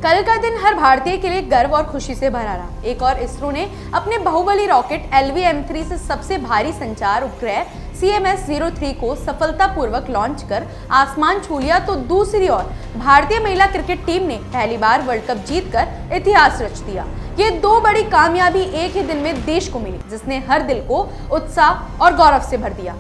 कल का दिन हर भारतीय के लिए गर्व और खुशी से भरा रहा। एक और इसरो ने अपने बाहुबली रॉकेट LV-M3 से सबसे भारी संचार उपग्रह CMS-03 को सफलतापूर्वक लॉन्च कर आसमान छू लिया, तो दूसरी ओर भारतीय महिला क्रिकेट टीम ने पहली बार वर्ल्ड कप जीतकर इतिहास रच दिया। ये दो बड़ी कामयाबी एक ही दिन में देश को मिली, जिसने हर दिल को उत्साह और गौरव से भर दिया।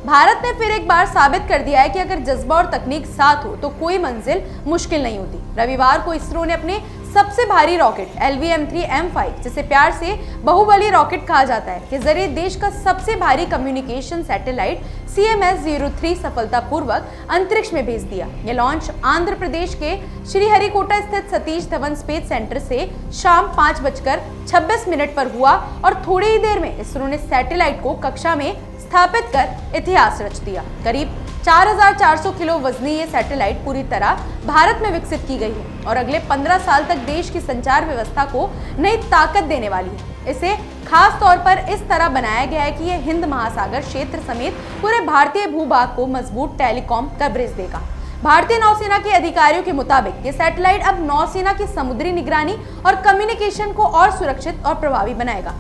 भारत ने फिर एक बार साबित कर दिया है कि अगर जज्बा और तकनीक साथ हो तो कोई मंजिल मुश्किल नहीं होती। रविवार को इसरो ने अपने सबसे भारी रॉकेट LV-M3 M5, जिसे प्यार से बाहुबली रॉकेट कहा जाता है, के जरिए देश का सबसे भारी कम्युनिकेशन सैटेलाइट CMS-03 सफलतापूर्वक अंतरिक्ष में भेज दिया। यह लॉन्च आंध्र प्रदेश के श्रीहरिकोटा स्थित सतीश धवन स्पेस सेंटर से शाम 5:26 पर हुआ और थोड़ी ही देर में इसरो ने सैटेलाइट को कक्षा में स्थापित कर इतिहास रच दिया। करीब 4400 किलो वजनी ये सैटेलाइट पूरी तरह भारत में विकसित की गई है और अगले 15 साल तक देश की संचार व्यवस्था को नई ताकत देने वाली है। इसे खास तौर पर इस तरह बनाया गया है कि यह हिंद महासागर क्षेत्र समेत पूरे भारतीय भूभाग को मजबूत टेलीकॉम कवरेज देगा। भारतीय नौसेना के अधिकारियों के मुताबिक ये सैटेलाइट अब नौसेना की समुद्री निगरानी और कम्युनिकेशन को और सुरक्षित और प्रभावी बनाएगा।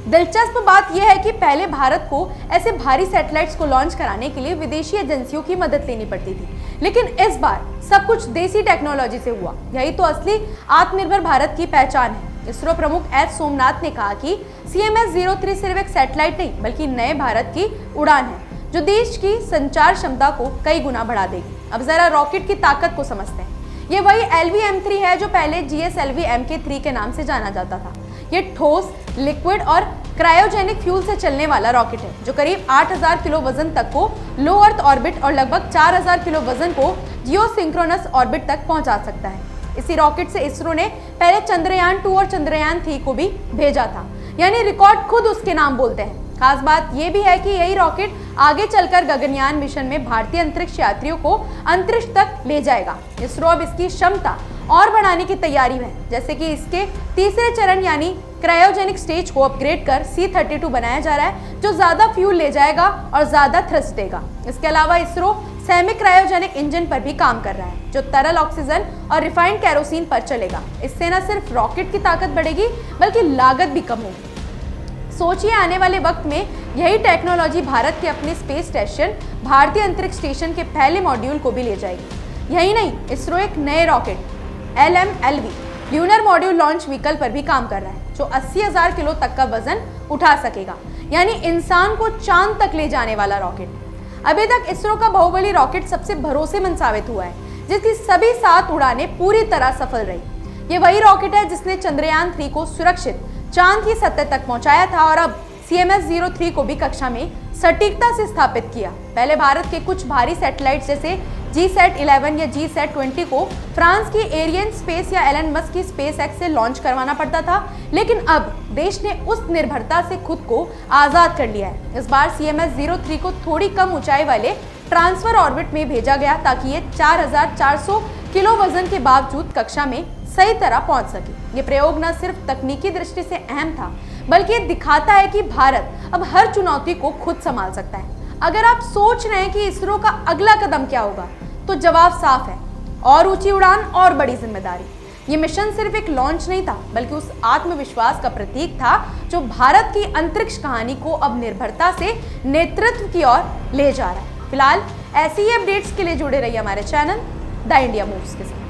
दिलचस्प बात यह है कि पहले भारत को ऐसे भारी सैटेलाइट्स को लॉन्च कराने के लिए विदेशी एजेंसियों की मदद लेनी पड़ती थी, लेकिन इस बार सब कुछ देसी टेक्नोलॉजी से हुआ। यही तो असली आत्मनिर्भर भारत की पहचान है। इसरो प्रमुख एस सोमनाथ ने कहा कि CMS-03 सिर्फ एक सैटेलाइट नहीं बल्कि नए भारत की उड़ान है, जो देश की संचार क्षमता को कई गुना बढ़ा देगी। अब जरा रॉकेट की ताकत को समझते हैं। ये वही LV-M3 है जो पहले GSLV-MK3 के नाम से जाना जाता था। ये ठोस, लिक्विड और क्रायोजेनिक फ्यूल से चलने वाला रॉकेट है, जो करीब 8000 किलो वजन तक को लो अर्थ ऑर्बिट और लगभग 4000 किलो वजन को जियोसिंक्रोनस ऑर्बिट तक पहुंचा सकता है। इसी रॉकेट से इसरो ने पहले चंद्रयान 2 और चंद्रयान 3 को भी भेजा था, यानी रिकॉर्ड खुद उसके नाम बोलते हैं। खास बात यह भी है कि यही रॉकेट आगे चलकर गगनयान मिशन में भारतीय अंतरिक्ष यात्रियों को अंतरिक्ष तक ले जाएगा। इसरो अब इसकी क्षमता और बढ़ाने की तैयारी में है, जैसे कि इसके तीसरे चरण यानी क्रायोजेनिक स्टेज को अपग्रेड कर C-32 बनाया जा रहा है, जो ज्यादा फ्यूल ले जाएगा और ज्यादा थ्रस्ट देगा। इसके अलावा इसरो सेमी क्रायोजेनिक इंजन पर भी काम कर रहा है, जो तरल ऑक्सीजन और रिफाइंड कैरोसिन पर चलेगा। इससे न सिर्फ रॉकेट की ताकत बढ़ेगी बल्कि लागत भी कम होगी। सोचिए, आने वाले वक्त में यही टेक्नोलॉजी भारत के अपने स्पेस स्टेशन भारतीय अंतरिक्ष स्टेशन के पहले मॉड्यूल को भी ले जाएगी। यही नहीं, इसरो एक नए rocket LM-LV lunar module launch vehicle पर भी काम कर रहा है, जो 80,000 किलो तक का वजन उठा सकेगा, यानी इंसान को चांद तक ले जाने वाला रॉकेट। अभी तक इसरो का बाहुबली रॉकेट सबसे भरोसेमंद साबित हुआ है, जिसकी सभी 7 उड़ानें पूरी तरह सफल रही। ये वही रॉकेट है जिसने चंद्रयान 3 को सुरक्षित चांद की सतह तक पहुंचाया था और अब CMS-03 को भी कक्षा में सटीकता से स्थापित किया। पहले भारत के कुछ भारी सैटेलाइट जैसे GSAT-11 या GSAT-20 को फ्रांस की एरियन स्पेस या एलन मस्क की SpaceX से लॉन्च करवाना पड़ता था, लेकिन अब देश ने उस निर्भरता से खुद को आजाद कर लिया है। इस बार CMS-03 को थोड़ी कम ऊंचाई वाले ट्रांसफर ऑर्बिट में भेजा गया, ताकि ये 4400 किलो वजन के बावजूद कक्षा में सही तरह पहुंच सके। ये प्रयोग न सिर्फ तकनीकी दृष्टि से अहम था, बल्कि ये दिखाता है कि भारत अब हर चुनौती को खुद संभाल सकता है। अगर आप सोच रहे हैं कि इसरो का अगला कदम क्या होगा, तो जवाब साफ है, और ऊंची उड़ान और बड़ी जिम्मेदारी। ये मिशन सिर्फ एक लॉन्च नहीं था, बल्कि उस आत्मविश्वास का प्रतीक था जो भारत की अंतरिक्ष कहानी को अब निर्भरता से नेतृत्व की ओर ले जा रहा है। फिलहाल ऐसी ही अपडेट्स के लिए जुड़े रहिए हमारे चैनल द इंडिया मूव्स के साथ।